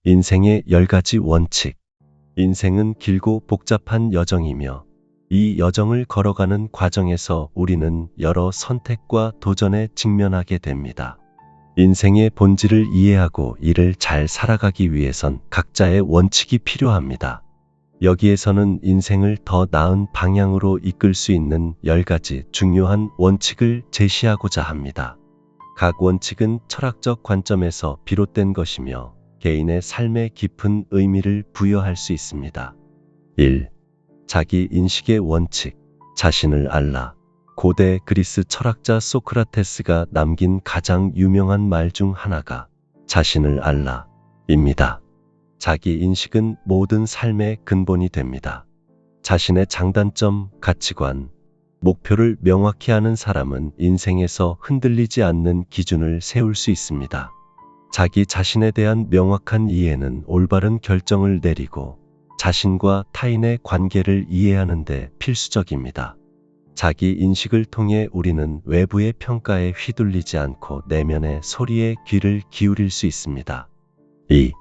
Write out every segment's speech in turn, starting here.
인생의 10가지 원칙. 인생은 길고 복잡한 여정이며 이 여정을 걸어가는 과정에서 우리는 여러 선택과 도전에 직면하게 됩니다. 인생의 본질을 이해하고 이를 잘 살아가기 위해선 각자의 원칙이 필요합니다. 여기에서는 인생을 더 나은 방향으로 이끌 수 있는 10가지 중요한 원칙을 제시하고자 합니다. 각 원칙은 철학적 관점에서 비롯된 것이며 개인의 삶에 깊은 의미를 부여할 수 있습니다. 1. 자기 인식의 원칙. 자신을 알라. 고대 그리스 철학자 소크라테스가 남긴 가장 유명한 말 중 하나가 자신을 알라 입니다. 자기 인식은 모든 삶의 근본이 됩니다. 자신의 장단점, 가치관, 목표를 명확히 아는 사람은 인생에서 흔들리지 않는 기준을 세울 수 있습니다. 자기 자신에 대한 명확한 이해는 올바른 결정을 내리고 자신과 타인의 관계를 이해하는 데 필수적입니다. 자기 인식을 통해 우리는 외부의 평가에 휘둘리지 않고 내면의 소리에 귀를 기울일 수 있습니다. 2.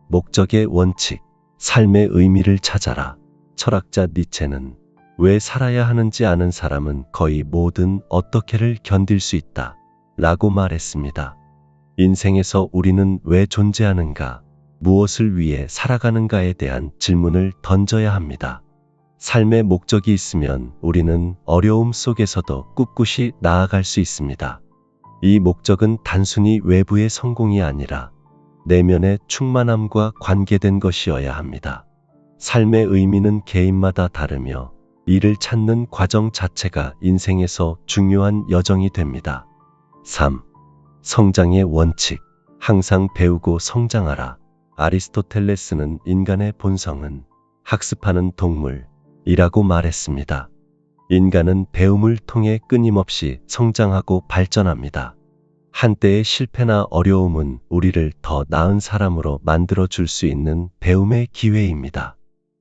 목적의 원칙. 삶의 의미를 찾아라. 철학자 니체는 왜 살아야 하는지 아는 사람은 거의 모든 어떻게를 견딜 수 있다 라고 말했습니다. 인생에서 우리는 왜 존재하는가, 무엇을 위해 살아가는가에 대한 질문을 던져야 합니다. 삶의 목적이 있으면 우리는 어려움 속에서도 꿋꿋이 나아갈 수 있습니다. 이 목적은 단순히 외부의 성공이 아니라 내면의 충만함과 관계된 것이어야 합니다. 삶의 의미는 개인마다 다르며 이를 찾는 과정 자체가 인생에서 중요한 여정이 됩니다. 3. 성장의 원칙. 항상 배우고 성장하라. 아리스토텔레스는 인간의 본성은 학습하는 동물이라고 말했습니다. 인간은 배움을 통해 끊임없이 성장하고 발전합니다. 한때의 실패나 어려움은 우리를 더 나은 사람으로 만들어 줄 수 있는 배움의 기회입니다.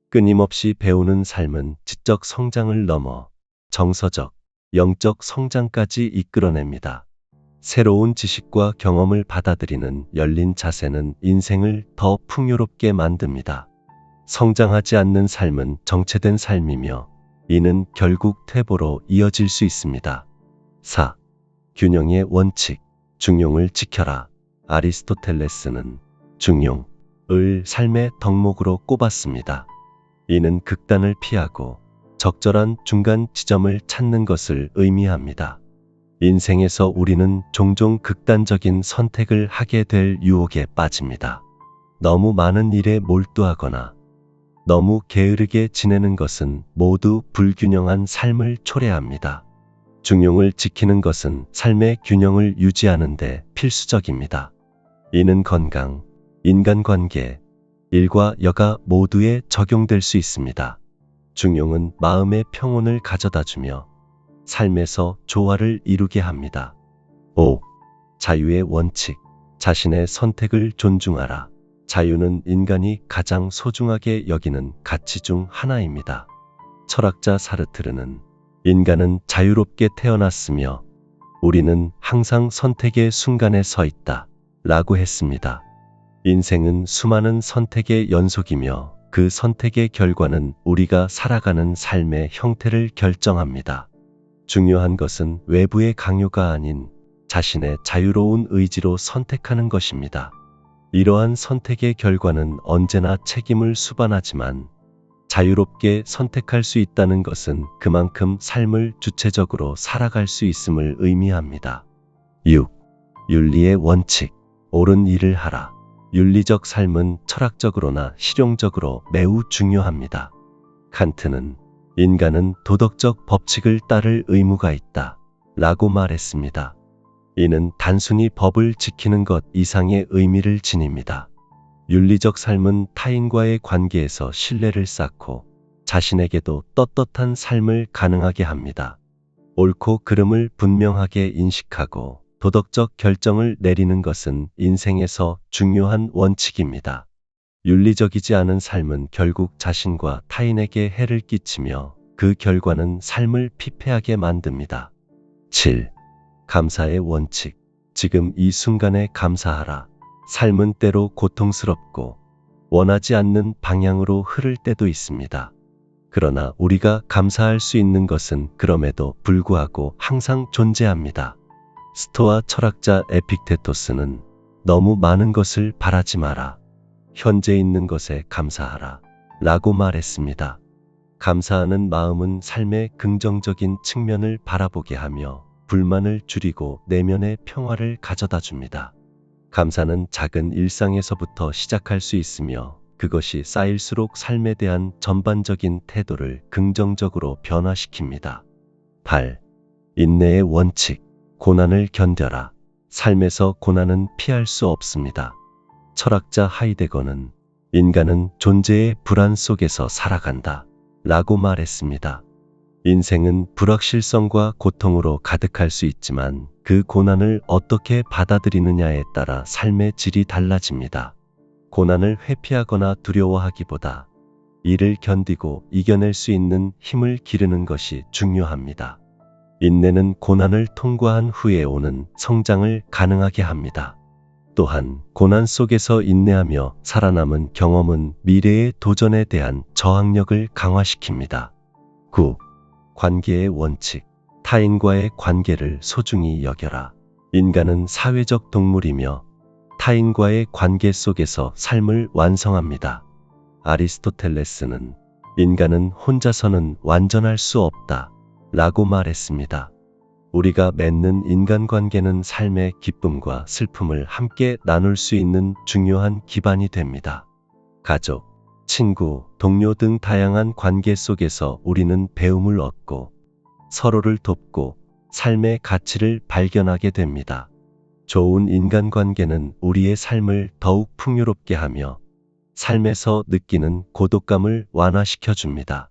끊임없이 배우는 삶은 지적 성장을 넘어 정서적, 영적 성장까지 이끌어냅니다. 새로운 지식과 경험을 받아들이는 열린 자세는 인생을 더 풍요롭게 만듭니다. 성장하지 않는 삶은 정체된 삶이며 이는 결국 퇴보로 이어질 수 있습니다. 4. 균형의 원칙. 중용을 지켜라. 아리스토텔레스는 중용을 삶의 덕목으로 꼽았습니다. 이는 극단을 피하고 적절한 중간 지점을 찾는 것을 의미합니다. 인생에서 우리는 종종 극단적인 선택을 하게 될 유혹에 빠집니다. 너무 많은 일에 몰두하거나 너무 게으르게 지내는 것은 모두 불균형한 삶을 초래합니다. 중용을 지키는 것은 삶의 균형을 유지하는 데 필수적입니다. 이는 건강, 인간관계, 일과 여가 모두에 적용될 수 있습니다. 중용은 마음의 평온을 가져다주며 삶에서 조화를 이루게 합니다. 5. 자유의 원칙. 자신의 선택을 존중하라. 자유는 인간이 가장 소중하게 여기는 가치 중 하나입니다. 철학자 사르트르는 인간은 자유롭게 태어났으며 우리는 항상 선택의 순간에 서 있다 라고 했습니다. 인생은 수많은 선택의 연속이며 그 선택의 결과는 우리가 살아가는 삶의 형태를 결정합니다. 중요한 것은 외부의 강요가 아닌 자신의 자유로운 의지로 선택하는 것입니다. 이러한 선택의 결과는 언제나 책임을 수반하지만 자유롭게 선택할 수 있다는 것은 그만큼 삶을 주체적으로 살아갈 수 있음을 의미합니다. 6. 윤리의 원칙. 옳은 일을 하라. 윤리적 삶은 철학적으로나 실용적으로 매우 중요합니다. 칸트는 인간은 도덕적 법칙을 따를 의무가 있다 라고 말했습니다. 이는 단순히 법을 지키는 것 이상의 의미를 지닙니다. 윤리적 삶은 타인과의 관계에서 신뢰를 쌓고 자신에게도 떳떳한 삶을 가능하게 합니다. 옳고 그름을 분명하게 인식하고 도덕적 결정을 내리는 것은 인생에서 중요한 원칙입니다. 윤리적이지 않은 삶은 결국 자신과 타인에게 해를 끼치며 그 결과는 삶을 피폐하게 만듭니다. 7. 감사의 원칙. 지금 이 순간에 감사하라. 삶은 때로 고통스럽고 원하지 않는 방향으로 흐를 때도 있습니다. 그러나 우리가 감사할 수 있는 것은 그럼에도 불구하고 항상 존재합니다. 스토아 철학자 에픽테토스는 너무 많은 것을 바라지 마라. 현재 있는 것에 감사하라. 라고 말했습니다. 감사하는 마음은 삶의 긍정적인 측면을 바라보게 하며 불만을 줄이고 내면의 평화를 가져다 줍니다. 감사는 작은 일상에서부터 시작할 수 있으며 그것이 쌓일수록 삶에 대한 전반적인 태도를 긍정적으로 변화시킵니다. 8. 인내의 원칙. 고난을 견뎌라. 삶에서 고난은 피할 수 없습니다. 철학자 하이데거는 인간은 존재의 불안 속에서 살아간다. 라고 말했습니다. 인생은 불확실성과 고통으로 가득할 수 있지만 그 고난을 어떻게 받아들이느냐에 따라 삶의 질이 달라집니다. 고난을 회피하거나 두려워하기보다 이를 견디고 이겨낼 수 있는 힘을 기르는 것이 중요합니다. 인내는 고난을 통과한 후에 오는 성장을 가능하게 합니다. 또한 고난 속에서 인내하며 살아남은 경험은 미래의 도전에 대한 저항력을 강화시킵니다. 9. 관계의 원칙. 타인과의 관계를 소중히 여겨라. 인간은 사회적 동물이며 타인과의 관계 속에서 삶을 완성합니다. 아리스토텔레스는 인간은 혼자서는 완전할 수 없다. 라고 말했습니다. 우리가 맺는 인간관계는 삶의 기쁨과 슬픔을 함께 나눌 수 있는 중요한 기반이 됩니다. 가족, 친구, 동료 등 다양한 관계 속에서 우리는 배움을 얻고 서로를 돕고 삶의 가치를 발견하게 됩니다. 좋은 인간관계는 우리의 삶을 더욱 풍요롭게 하며 삶에서 느끼는 고독감을 완화시켜 줍니다.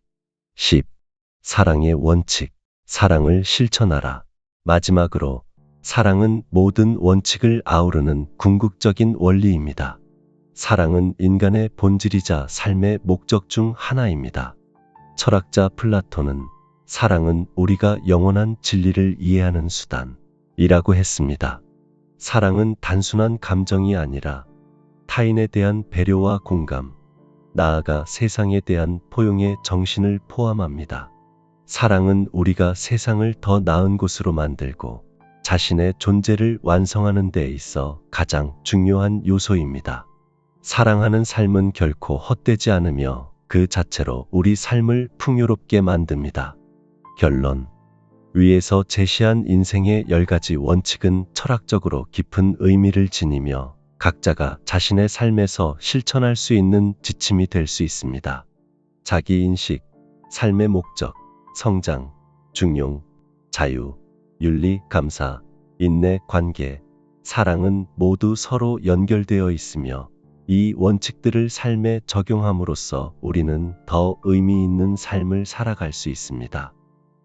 10. 사랑의 원칙. 사랑을 실천하라. 마지막으로 사랑은 모든 원칙을 아우르는 궁극적인 원리입니다. 사랑은 인간의 본질이자 삶의 목적 중 하나입니다. 철학자 플라톤은 사랑은 우리가 영원한 진리를 이해하는 수단이라고 했습니다. 사랑은 단순한 감정이 아니라 타인에 대한 배려와 공감, 나아가 세상에 대한 포용의 정신을 포함합니다. 사랑은 우리가 세상을 더 나은 곳으로 만들고 자신의 존재를 완성하는 데 있어 가장 중요한 요소입니다. 사랑하는 삶은 결코 헛되지 않으며 그 자체로 우리 삶을 풍요롭게 만듭니다. 결론. 위에서 제시한 인생의 10가지 원칙은 철학적으로 깊은 의미를 지니며 각자가 자신의 삶에서 실천할 수 있는 지침이 될 수 있습니다. 자기인식, 삶의 목적, 성장, 중용, 자유, 윤리, 감사, 인내, 관계, 사랑은 모두 서로 연결되어 있으며 이 원칙들을 삶에 적용함으로써 우리는 더 의미 있는 삶을 살아갈 수 있습니다.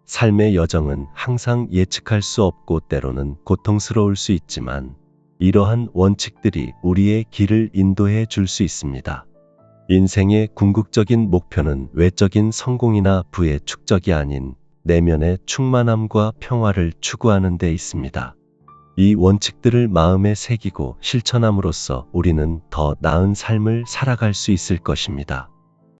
삶의 여정은 항상 예측할 수 없고 때로는 고통스러울 수 있지만 이러한 원칙들이 우리의 길을 인도해 줄 수 있습니다. 인생의 궁극적인 목표는 외적인 성공이나 부의 축적이 아닌 내면의 충만함과 평화를 추구하는 데 있습니다. 이 원칙들을 마음에 새기고 실천함으로써 우리는 더 나은 삶을 살아갈 수 있을 것입니다.